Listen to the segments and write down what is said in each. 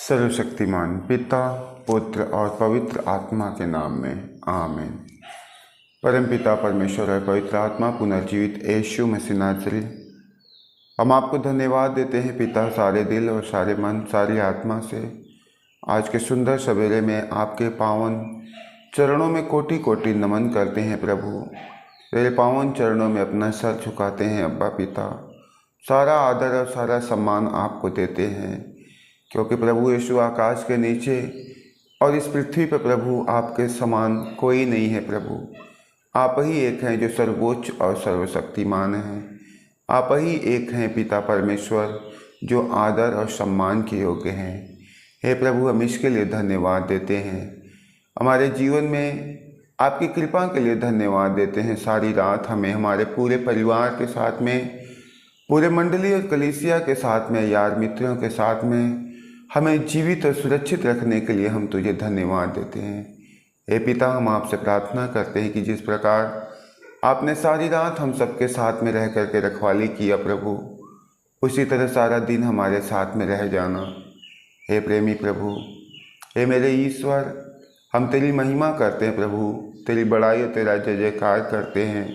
सर्वशक्तिमान पिता, पुत्र और पवित्र आत्मा के नाम में आमीन। परम पिता परमेश्वर और पवित्र आत्मा पुनर्जीवित यीशु मसीह नाज़री, हम आपको धन्यवाद देते हैं पिता, सारे दिल और सारे मन, सारी आत्मा से आज के सुंदर सवेरे में आपके पावन चरणों में कोटि कोटि नमन करते हैं। प्रभु तेरे पावन चरणों में अपना सर झुकाते हैं। अब्बा पिता, सारा आदर और सारा सम्मान आपको देते हैं, क्योंकि प्रभु यीशु आकाश के नीचे और इस पृथ्वी पर प्रभु आपके समान कोई नहीं है। प्रभु आप ही एक हैं जो सर्वोच्च और सर्वशक्तिमान हैं। आप ही एक हैं पिता परमेश्वर जो आदर और सम्मान के योग्य हैं। हे प्रभु, हम इसके लिए धन्यवाद देते हैं। हमारे जीवन में आपकी कृपा के लिए धन्यवाद देते हैं। सारी रात हमें हमारे पूरे परिवार के साथ में, पूरे मंडली और कलीसिया के साथ में, यार मित्रों के साथ में हमें जीवित और सुरक्षित रखने के लिए हम तुझे धन्यवाद देते हैं। हे पिता, हम आपसे प्रार्थना करते हैं कि जिस प्रकार आपने सारी रात हम सबके साथ में रह करके रखवाली किया प्रभु, उसी तरह सारा दिन हमारे साथ में रह जाना। हे प्रेमी प्रभु, हे मेरे ईश्वर, हम तेरी महिमा करते हैं प्रभु, तेरी बड़ाई और तेरा जय जयकार करते हैं।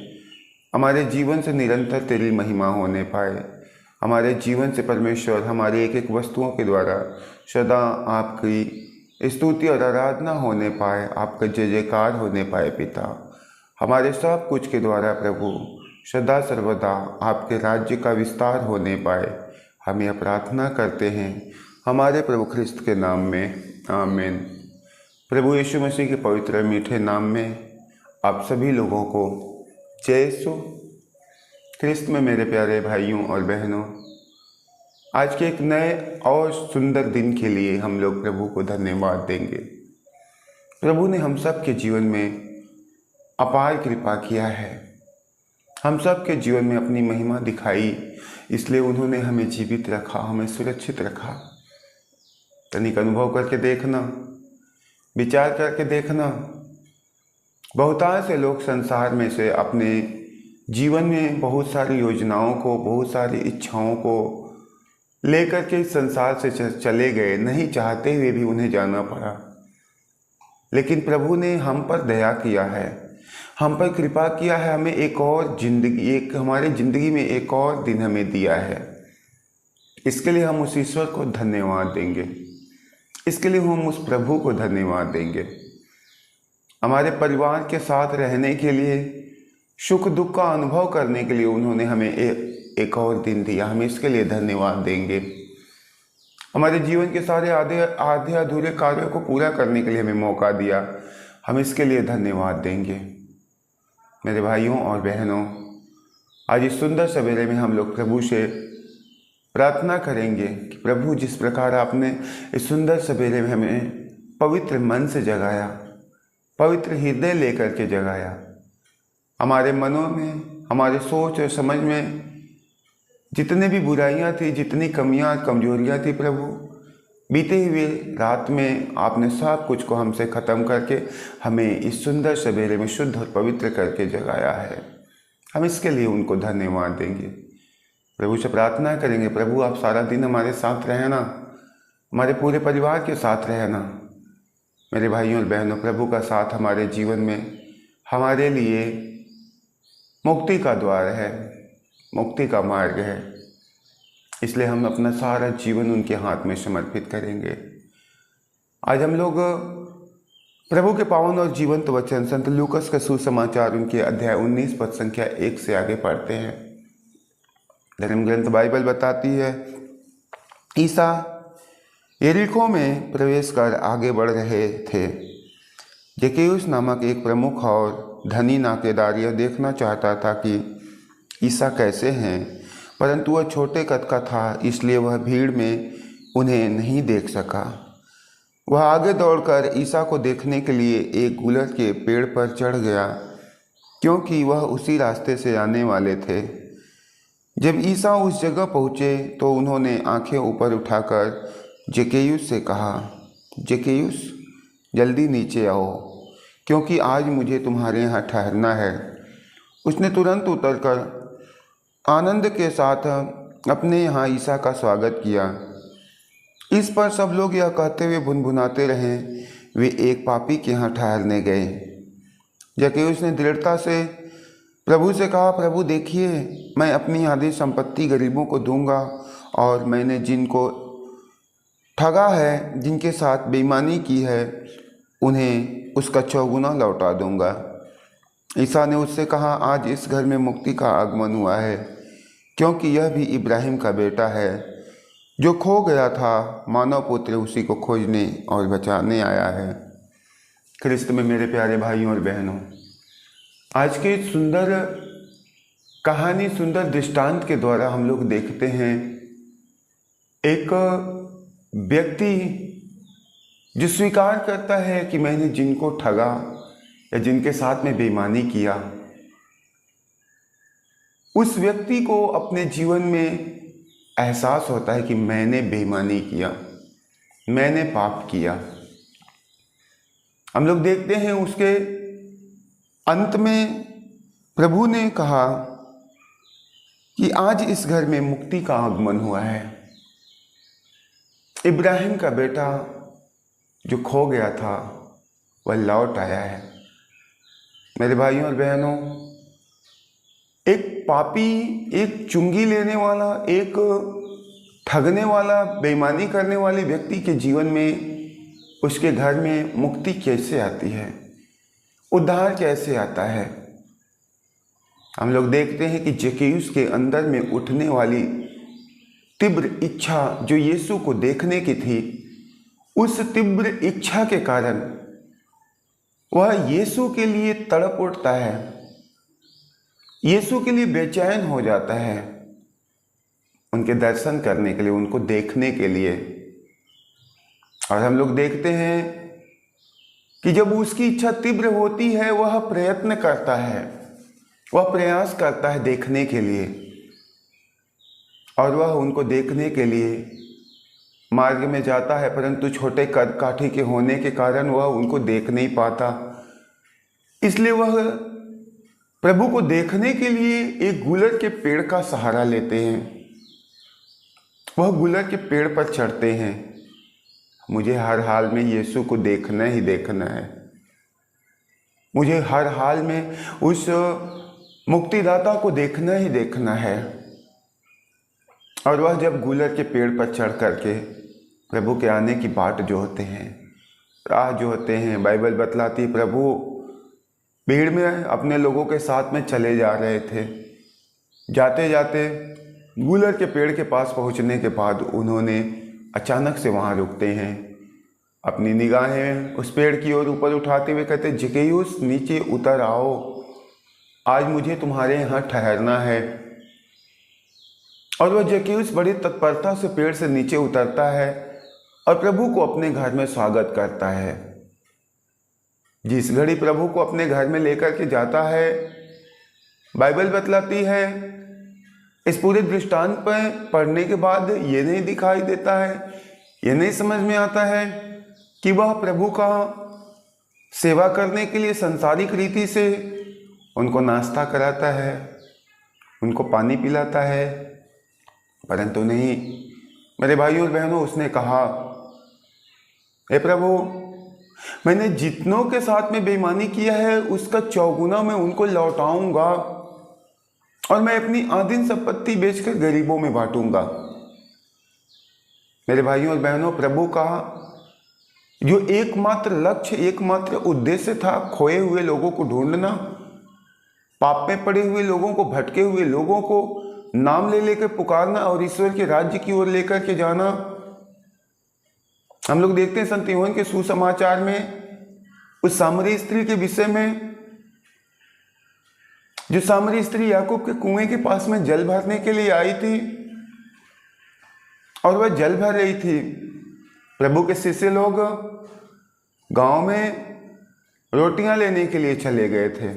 हमारे जीवन से निरंतर तेरी महिमा होने पाए। हमारे जीवन से परमेश्वर हमारी एक एक वस्तुओं के द्वारा सदा आपकी स्तुति और आराधना होने पाए, आपका जय जयकार होने पाए। पिता, हमारे सब कुछ के द्वारा प्रभु सदा सर्वदा आपके राज्य का विस्तार होने पाए। हम यह प्रार्थना करते हैं हमारे प्रभु ख्रिस्त के नाम में, आमीन। प्रभु यीशु मसीह के पवित्र मीठे नाम में आप सभी लोगों को जय यीशु ख्रिस्त में। मेरे प्यारे भाइयों और बहनों, आज के एक नए और सुंदर दिन के लिए हम लोग प्रभु को धन्यवाद देंगे। प्रभु ने हम सब के जीवन में अपार कृपा किया है, हम सब के जीवन में अपनी महिमा दिखाई, इसलिए उन्होंने हमें जीवित रखा, हमें सुरक्षित रखा। तनिक अनुभव करके देखना, विचार करके देखना, बहुतायत से लोग संसार में से अपने जीवन में बहुत सारी योजनाओं को, बहुत सारी इच्छाओं को लेकर के इस संसार से चले गए, नहीं चाहते हुए भी उन्हें जाना पड़ा। लेकिन प्रभु ने हम पर दया किया है, हम पर कृपा किया है, हमें एक और जिंदगी, हमारे जिंदगी में एक और दिन हमें दिया है। इसके लिए हम उस ईश्वर को धन्यवाद देंगे, इसके लिए हम उस प्रभु को धन्यवाद देंगे। हमारे परिवार के साथ रहने के लिए, सुख दुख का अनुभव करने के लिए उन्होंने हमें एक और दिन दिया, हम इसके लिए धन्यवाद देंगे। हमारे जीवन के सारे आधे अधूरे कार्यों को पूरा करने के लिए हमें मौका दिया, हम इसके लिए धन्यवाद देंगे। मेरे भाइयों और बहनों, आज इस सुंदर सवेरे में हम लोग प्रभु से प्रार्थना करेंगे कि प्रभु, जिस प्रकार आपने इस सुंदर सवेरे में हमें पवित्र मन से जगाया, पवित्र हृदय लेकर के जगाया, हमारे मनों में, हमारे सोच और समझ में जितने भी बुराइयां थी, जितनी कमियां और कमजोरियां थी प्रभु, बीते हुए रात में आपने सब कुछ को हमसे ख़त्म करके हमें इस सुंदर सवेरे में शुद्ध और पवित्र करके जगाया है। हम इसके लिए उनको धन्यवाद देंगे। प्रभु से प्रार्थना करेंगे, प्रभु आप सारा दिन हमारे साथ रहना, हमारे पूरे परिवार के साथ रहना। मेरे भाइयों और बहनों, प्रभु का साथ हमारे जीवन में हमारे लिए मुक्ति का द्वार है, मुक्ति का मार्ग है। इसलिए हम अपना सारा जीवन उनके हाथ में समर्पित करेंगे। आज हम लोग प्रभु के पावन और जीवंत वचन संत लूकस का सुसमाचार, उनके अध्याय 19 पद संख्या 1 से आगे पढ़ते हैं। धर्म ग्रंथ बाइबल बताती है, ईसा यरीको में प्रवेश कर आगे बढ़ रहे थे। जक्कैयुस नामक एक प्रमुख और धनी नाकेदार यह देखना चाहता था कि ईसा कैसे हैं, परंतु वह छोटे कद का था, इसलिए वह भीड़ में उन्हें नहीं देख सका। वह आगे दौड़कर ईसा को देखने के लिए एक गुलर के पेड़ पर चढ़ गया, क्योंकि वह उसी रास्ते से आने वाले थे। जब ईसा उस जगह पहुँचे तो उन्होंने आंखें ऊपर उठाकर जक्कैयुस से कहा, जक्कैयुस जल्दी नीचे आओ, क्योंकि आज मुझे तुम्हारे यहाँ ठहरना है। उसने तुरंत उतरकर आनंद के साथ अपने यहाँ ईसा का स्वागत किया। इस पर सब लोग यह कहते हुए भुनभुनाते रहे। वे एक पापी के यहाँ ठहरने गए। जक्कैयुस ने दृढ़ता से प्रभु से कहा, प्रभु देखिए, मैं अपनी आधी संपत्ति गरीबों को दूंगा और मैंने जिनको ठगा है, जिनके साथ बेईमानी की है, उन्हें उसका 4 गुना लौटा दूंगा। ईसा ने उससे कहा, आज इस घर में मुक्ति का आगमन हुआ है, क्योंकि यह भी इब्राहिम का बेटा है। जो खो गया था, मानव पुत्र उसी को खोजने और बचाने आया है। ख्रिस्त में मेरे प्यारे भाइयों और बहनों, आज की सुंदर कहानी, सुंदर दृष्टांत के द्वारा हम लोग देखते हैं एक व्यक्ति जो स्वीकार करता है कि मैंने जिनको ठगा या जिनके साथ में बेईमानी किया, उस व्यक्ति को अपने जीवन में एहसास होता है कि मैंने बेईमानी किया, मैंने पाप किया। हम लोग देखते हैं उसके अंत में प्रभु ने कहा कि आज इस घर में मुक्ति का आगमन हुआ है। इब्राहिम का बेटा जो खो गया था वह लौट आया है। मेरे भाइयों और बहनों, एक पापी, एक चुंगी लेने वाला, एक ठगने वाला, बेईमानी करने वाले व्यक्ति के जीवन में, उसके घर में मुक्ति कैसे आती है, उद्धार कैसे आता है। हम लोग देखते हैं कि जक्कैयुस के अंदर में उठने वाली तीव्र इच्छा जो यीशु को देखने की थी, उस तीव्र इच्छा के कारण वह यीशु के लिए तड़प उठता है, यीशु के लिए बेचैन हो जाता है, उनके दर्शन करने के लिए, उनको देखने के लिए। और हम लोग देखते हैं कि जब उसकी इच्छा तीव्र होती है, वह प्रयत्न करता है, वह प्रयास करता है देखने के लिए, और वह उनको देखने के लिए मार्ग में जाता है, परंतु छोटे कद काठी के होने के कारण वह उनको देख नहीं पाता। इसलिए वह प्रभु को देखने के लिए एक गुलर के पेड़ का सहारा लेते हैं। वह गुलर के पेड़ पर चढ़ते हैं। मुझे हर हाल में यीशु को देखना ही देखना है, मुझे हर हाल में उस मुक्तिदाता को देखना ही देखना है। और वह जब गुलर के पेड़ पर चढ़ करके प्रभु के आने की बाट जो होते हैं, राह जो होते हैं, बाइबल बतलाती प्रभु भीड़ में अपने लोगों के साथ में चले जा रहे थे। जाते जाते गुलर के पेड़ के पास पहुंचने के बाद उन्होंने अचानक से वहां रुकते हैं, अपनी निगाहें उस पेड़ की ओर ऊपर उठाते हुए कहते, जक्कैयुस नीचे उतर आओ, आज मुझे तुम्हारे यहाँ ठहरना है। और वह जक्कैयुस बड़ी तत्परता से पेड़ से नीचे उतरता है और प्रभु को अपने घर में स्वागत करता है। जिस घड़ी प्रभु को अपने घर में लेकर के जाता है, बाइबल बतलाती है, इस पूरे दृष्टांत पर पढ़ने के बाद ये नहीं दिखाई देता है, ये नहीं समझ में आता है कि वह प्रभु का सेवा करने के लिए सांसारिक रीति से उनको नाश्ता कराता है, उनको पानी पिलाता है, परंतु नहीं, मेरे भाइयों और बहनों, उसने कहा, हे प्रभु, मैंने जितनों के साथ में बेईमानी किया है उसका 4 गुना मैं उनको लौटाऊंगा और मैं अपनी आधी संपत्ति बेचकर गरीबों में बांटूंगा। मेरे भाइयों और बहनों, प्रभु का जो एकमात्र लक्ष्य, एकमात्र उद्देश्य था, खोए हुए लोगों को ढूंढना, पाप में पड़े हुए लोगों को, भटके हुए लोगों को नाम ले लेकर पुकारना और ईश्वर के राज्य की ओर लेकर के जाना। हम लोग देखते हैं संत यूहन्ना के सुसमाचार में उस सामरी स्त्री के विषय में, जो सामरी स्त्री याकूब के कुएं के पास में जल भरने के लिए आई थी और वह जल भर रही थी। प्रभु के शिष्य लोग गांव में रोटियां लेने के लिए चले गए थे,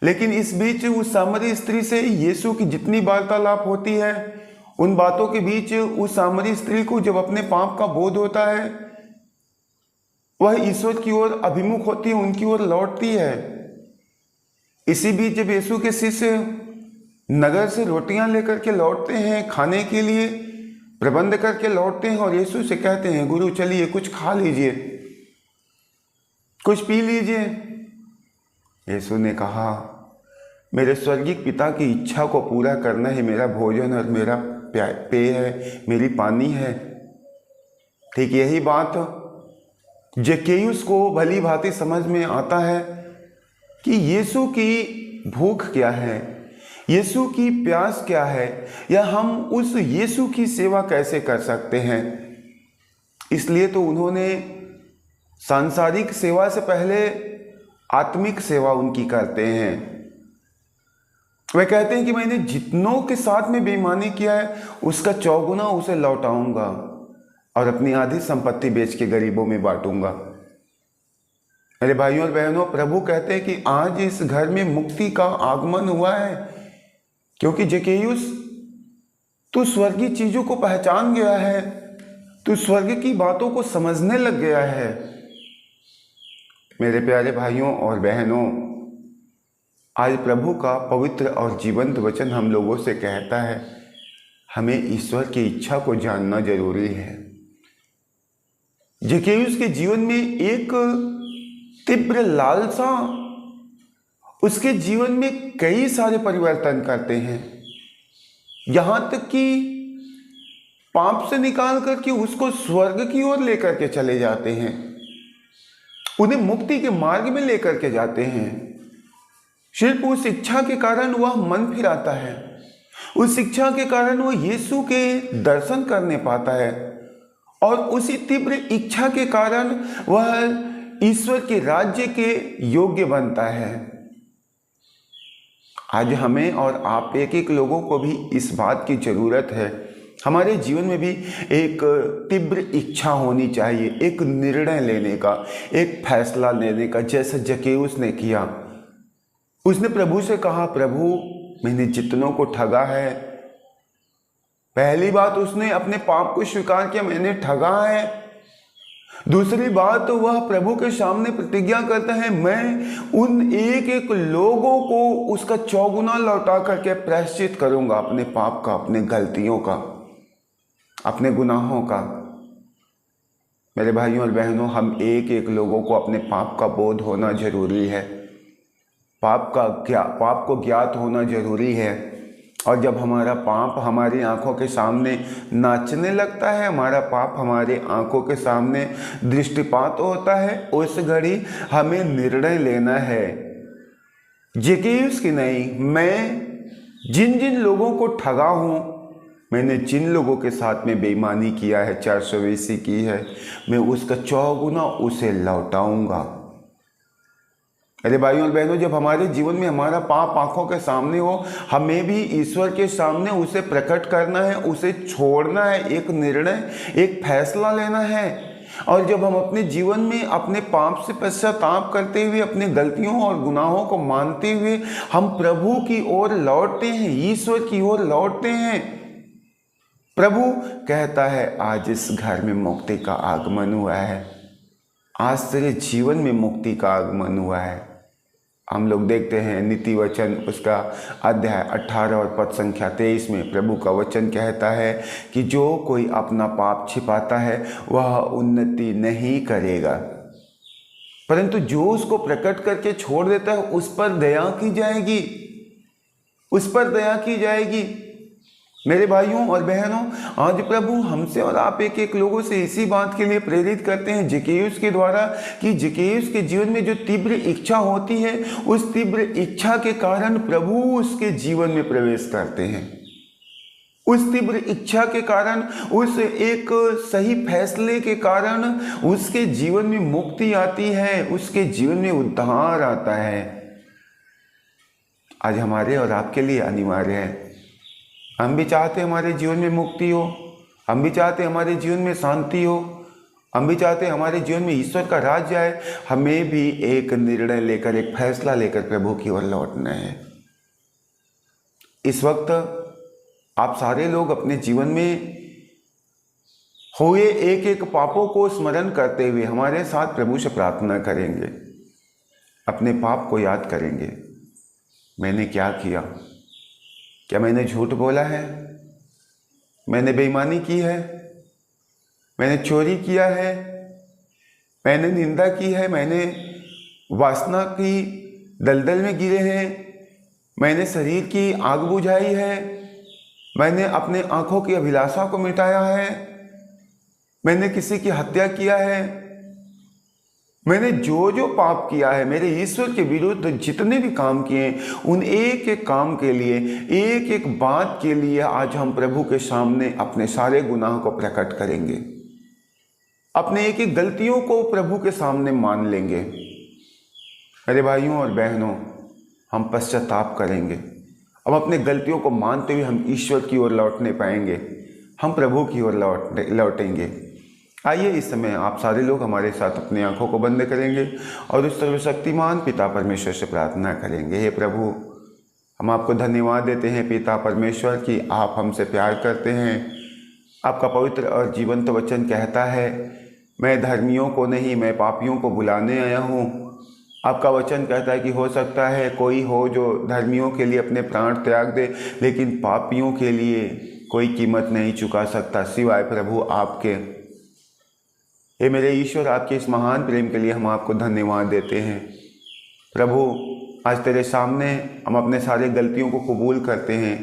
लेकिन इस बीच उस सामरी स्त्री से यीशु की जितनी वार्तालाप होती है, उन बातों के बीच उस सामरी स्त्री को जब अपने पाप का बोध होता है, वह ईश्वर की ओर अभिमुख होती है, उनकी ओर लौटती है। इसी बीच जब यीशु के शिष्य नगर से रोटियां लेकर के लौटते हैं खाने के लिए, प्रबंध करके लौटते हैं और यीशु से कहते हैं, गुरु चलिए कुछ खा लीजिए, कुछ पी लीजिए। यीशु ने कहा, मेरे स्वर्गीय पिता की इच्छा को पूरा करना ही मेरा भोजन और मेरा पेय है, मेरी पानी है। ठीक यही बात जक्कैयुस को भली भांति समझ में आता है कि यीशु की भूख क्या है, यीशु की प्यास क्या है, या हम उस यीशु की सेवा कैसे कर सकते हैं। इसलिए तो उन्होंने सांसारिक सेवा से पहले आत्मिक सेवा उनकी करते हैं। वे कहते हैं कि मैंने जितनों के साथ में बेईमानी किया है उसका चौगुना उसे लौटाऊंगा और अपनी आधी संपत्ति बेच के गरीबों में बांटूंगा। मेरे भाइयों और बहनों, प्रभु कहते हैं कि आज इस घर में मुक्ति का आगमन हुआ है, क्योंकि जक्कैयुस तू स्वर्गीय चीजों को पहचान गया है, तू स्वर्ग की बातों को समझने लग गया है। मेरे प्यारे भाइयों और बहनों, आज प्रभु का पवित्र और जीवंत वचन हम लोगों से कहता है, हमें ईश्वर की इच्छा को जानना जरूरी है। जक्कैयुस के जीवन में एक तीव्र लालसा उसके जीवन में कई सारे परिवर्तन करते हैं, यहां तक कि पाप से निकाल करके उसको स्वर्ग की ओर लेकर के चले जाते हैं, उन्हें मुक्ति के मार्ग में लेकर के जाते हैं। सिर्फ उस इच्छा के कारण वह मन फिराता है, उस शिक्षा के कारण वह यीशु के दर्शन करने पाता है, और उसी तीव्र इच्छा के कारण वह ईश्वर के राज्य के योग्य बनता है। आज हमें और आप एक एक लोगों को भी इस बात की जरूरत है, हमारे जीवन में भी एक तीव्र इच्छा होनी चाहिए, एक निर्णय लेने का, एक फैसला लेने का, जैसा जक्कैयुस ने किया। उसने प्रभु से कहा, प्रभु मैंने जितनों को ठगा है। पहली बात उसने अपने पाप को स्वीकार किया, मैंने ठगा है। दूसरी बात तो वह प्रभु के सामने प्रतिज्ञा करता है, मैं उन एक एक लोगों को उसका चौगुना लौटा करके प्रायश्चित करूंगा, अपने पाप का, अपने गलतियों का, अपने गुनाहों का। मेरे भाइयों और बहनों, हम एक एक लोगों को अपने पाप का बोध होना जरूरी है, पाप को ज्ञात होना जरूरी है। और जब हमारा पाप हमारी आंखों के सामने नाचने लगता है, हमारा पाप हमारी आंखों के सामने दृष्टिपात होता है, उस घड़ी हमें निर्णय लेना है, जक्कैयुस की नहीं, मैं जिन जिन लोगों को ठगा हूं, मैंने जिन लोगों के साथ में बेईमानी किया है, 420 की है, मैं उसका चौगुना उसे लौटाऊंगा। अरे भाइयों और बहनों, जब हमारे जीवन में हमारा पाप आंखों के सामने हो, हमें भी ईश्वर के सामने उसे प्रकट करना है, उसे छोड़ना है, एक निर्णय, एक फैसला लेना है। और जब हम अपने जीवन में अपने पाप से पश्चाताप करते हुए, अपनी गलतियों और गुनाहों को मानते हुए हम प्रभु की ओर लौटते हैं, ईश्वर की ओर लौटते हैं, प्रभु कहता है, आज इस घर में मुक्ति का आगमन हुआ है, आज तेरे जीवन में मुक्ति का आगमन हुआ है। हम लोग देखते हैं नीति वचन उसका अध्याय 18 और पद संख्या 23 में प्रभु का वचन कहता है कि जो कोई अपना पाप छिपाता है वह उन्नति नहीं करेगा, परंतु जो उसको प्रकट करके छोड़ देता है उस पर दया की जाएगी, उस पर दया की जाएगी। मेरे भाइयों और बहनों, आज प्रभु हमसे और आप एक एक लोगों से इसी बात के लिए प्रेरित करते हैं जक्कैयुस के द्वारा, कि जक्कैयुस के जीवन में जो तीव्र इच्छा होती है, उस तीव्र इच्छा के कारण प्रभु उसके जीवन में प्रवेश करते हैं। उस तीव्र इच्छा के कारण, उस एक सही फैसले के कारण उसके जीवन में मुक्ति आती है, उसके जीवन में उद्धार आता है। आज हमारे और आपके लिए अनिवार्य है। हम भी चाहते हमारे जीवन में मुक्ति हो, हम भी चाहते हमारे जीवन में शांति हो, हम भी चाहते हमारे जीवन में ईश्वर का राज्य आए। हमें भी एक निर्णय लेकर, एक फैसला लेकर प्रभु की ओर लौटना है। इस वक्त आप सारे लोग अपने जीवन में हुए एक एक पापों को स्मरण करते हुए हमारे साथ प्रभु से प्रार्थना करेंगे, अपने पाप को याद करेंगे। मैंने क्या किया? क्या मैंने झूठ बोला है? मैंने बेईमानी की है, मैंने चोरी किया है, मैंने निंदा की है, मैंने वासना की दलदल में गिरे हैं, मैंने शरीर की आग बुझाई है, मैंने अपने आंखों की अभिलाषा को मिटाया है, मैंने किसी की हत्या किया है, मैंने जो जो पाप किया है, मेरे ईश्वर के विरुद्ध जितने भी काम किए, उन एक एक काम के लिए, एक एक बात के लिए आज हम प्रभु के सामने अपने सारे गुनाह को प्रकट करेंगे, अपने एक एक गलतियों को प्रभु के सामने मान लेंगे। मेरे भाइयों और बहनों, हम पश्चाताप करेंगे। अब अपने गलतियों को मानते हुए हम ईश्वर की ओर लौटने पाएंगे, हम प्रभु की ओर लौटेंगे। आइए इस समय आप सारे लोग हमारे साथ अपनी आंखों को बंद करेंगे और उस सर्वशक्तिमान पिता परमेश्वर से प्रार्थना करेंगे। हे प्रभु, हम आपको धन्यवाद देते हैं पिता परमेश्वर कि आप हमसे प्यार करते हैं। आपका पवित्र और जीवंत वचन कहता है, मैं धर्मियों को नहीं, मैं पापियों को बुलाने आया हूँ। आपका वचन कहता है कि हो सकता है कोई हो जो धर्मियों के लिए अपने प्राण त्याग दे, लेकिन पापियों के लिए कोई कीमत नहीं चुका सकता सिवाय प्रभु आपके। हे मेरे ईश्वर, आपके इस महान प्रेम के लिए हम आपको धन्यवाद देते हैं। प्रभु, आज तेरे सामने हम अपने सारे गलतियों को कबूल करते हैं।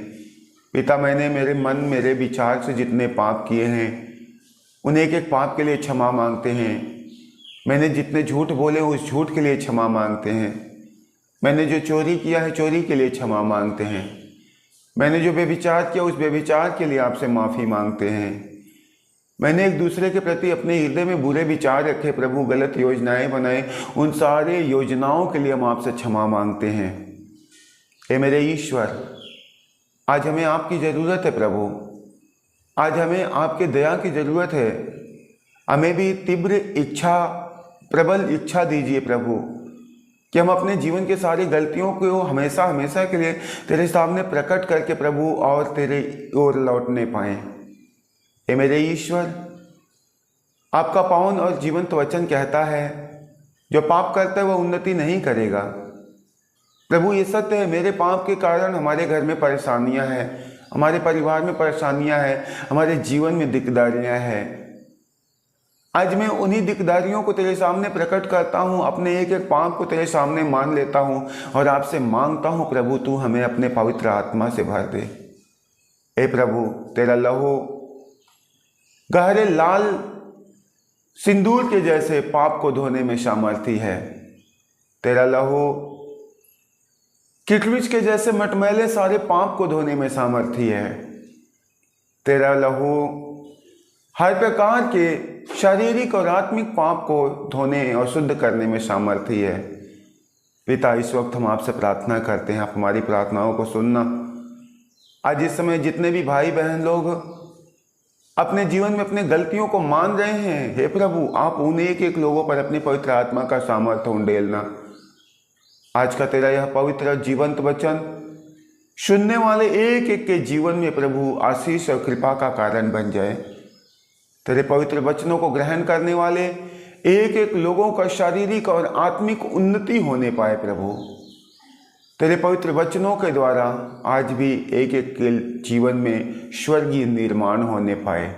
पिता, मैंने मेरे मन, मेरे विचार से जितने पाप किए हैं, उन एक एक पाप के लिए क्षमा मांगते हैं। मैंने जितने झूठ बोले उस झूठ के लिए क्षमा मांगते हैं। मैंने जो चोरी किया है, चोरी के लिए क्षमा मांगते हैं। मैंने जो बेविचार किया, उस बेविचार के लिए आपसे माफ़ी मांगते हैं। मैंने एक दूसरे के प्रति अपने हृदय में बुरे विचार रखे प्रभु, गलत योजनाएं बनाए, उन सारे योजनाओं के लिए हम आपसे क्षमा मांगते हैं। हे मेरे ईश्वर, आज हमें आपकी ज़रूरत है प्रभु, आज हमें आपके दया की ज़रूरत है। हमें भी तीव्र इच्छा, प्रबल इच्छा दीजिए प्रभु, कि हम अपने जीवन के सारी गलतियों को हमेशा हमेशा के लिए तेरे सामने प्रकट करके प्रभु और तेरे ओर लौटने पाएँ। हे मेरे ईश्वर, आपका पावन और जीवंत वचन कहता है, जो पाप करता है वह उन्नति नहीं करेगा। प्रभु, ये सत्य है, मेरे पाप के कारण हमारे घर में परेशानियां हैं, हमारे परिवार में परेशानियां हैं, हमारे जीवन में दिकदारियां हैं। आज मैं उन्हीं दिकदारियों को तेरे सामने प्रकट करता हूँ, अपने एक एक पाप को तेरे सामने मान लेता हूँ और आपसे मांगता हूँ प्रभु, तू हमें अपने पवित्र आत्मा से भर दे। हे प्रभु, तेरा लहू गहरे लाल सिंदूर के जैसे पाप को धोने में सामर्थी है। तेरा लहू किटविच के जैसे मटमैले सारे पाप को धोने में सामर्थी है। तेरा लहू हर प्रकार के शारीरिक और आत्मिक पाप को धोने और शुद्ध करने में सामर्थी है। पिता, इस वक्त हम आपसे प्रार्थना करते हैं, आप हमारी प्रार्थनाओं को सुनना। आज इस समय जितने भी भाई बहन लोग अपने जीवन में अपने गलतियों को मान रहे हैं, हे प्रभु, आप उन एक एक लोगों पर अपनी पवित्र आत्मा का सामर्थ्य उंडेलना। आज का तेरा यह पवित्र जीवंत वचन सुनने वाले एक एक के जीवन में प्रभु आशीष और कृपा का कारण बन जाए। तेरे पवित्र वचनों को ग्रहण करने वाले एक एक लोगों का शारीरिक और आत्मिक उन्नति होने पाए प्रभु। तेरे पवित्र वचनों के द्वारा आज भी एक एक के जीवन में स्वर्गीय निर्माण होने पाए।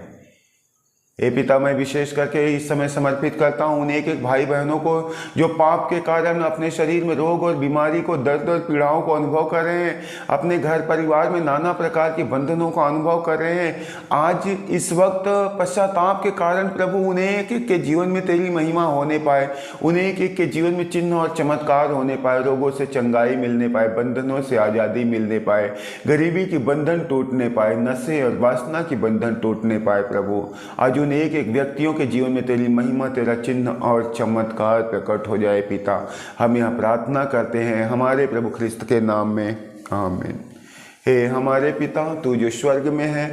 हे पिता, मैं विशेष करके इस समय समर्पित करता हूँ उन एक एक भाई बहनों को जो पाप के कारण अपने शरीर में रोग और बीमारी को, दर्द और पीड़ाओं को अनुभव कर रहे हैं, अपने घर परिवार में नाना प्रकार के बंधनों का अनुभव कर रहे हैं। आज इस वक्त पश्चाताप के कारण प्रभु उन्हें एक एक के जीवन में तेरी महिमा होने पाए, उन्हें एक एक के जीवन में चिन्ह और चमत्कार होने पाए, रोगों से चंगाई मिलने पाए, बंधनों से आज़ादी मिलने पाए, गरीबी की बंधन टूटने पाए, नशे और वासना की बंधन टूटने पाए। प्रभु, आज उन एक एक व्यक्तियों के जीवन में तेरी महिमा, तेरा चिन्ह और चमत्कार प्रकट हो जाए। पिता, हम यह प्रार्थना करते हैं हमारे प्रभु ख्रिस्त के नाम में, आमीन। हे हमारे पिता, तू जो स्वर्ग में है,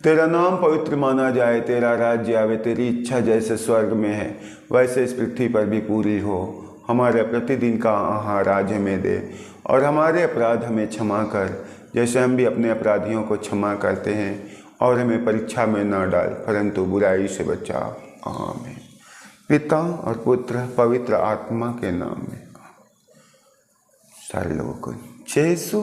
तेरा नाम पवित्र माना जाए, तेरा राज्य आवे, तेरी इच्छा जैसे स्वर्ग में है वैसे इस पृथ्वी पर भी पूरी हो। हमारे प्रतिदिन का आहार आज हमें दे और हमारे अपराध हमें क्षमा कर, जैसे हम भी अपने अपराधियों को क्षमा करते हैं, और हमें परीक्षा में न डाल परंतु बुराई से बचा। आमीन। पिता और पुत्र पवित्र आत्मा के नाम में। सारे लोगों को जय यीशु।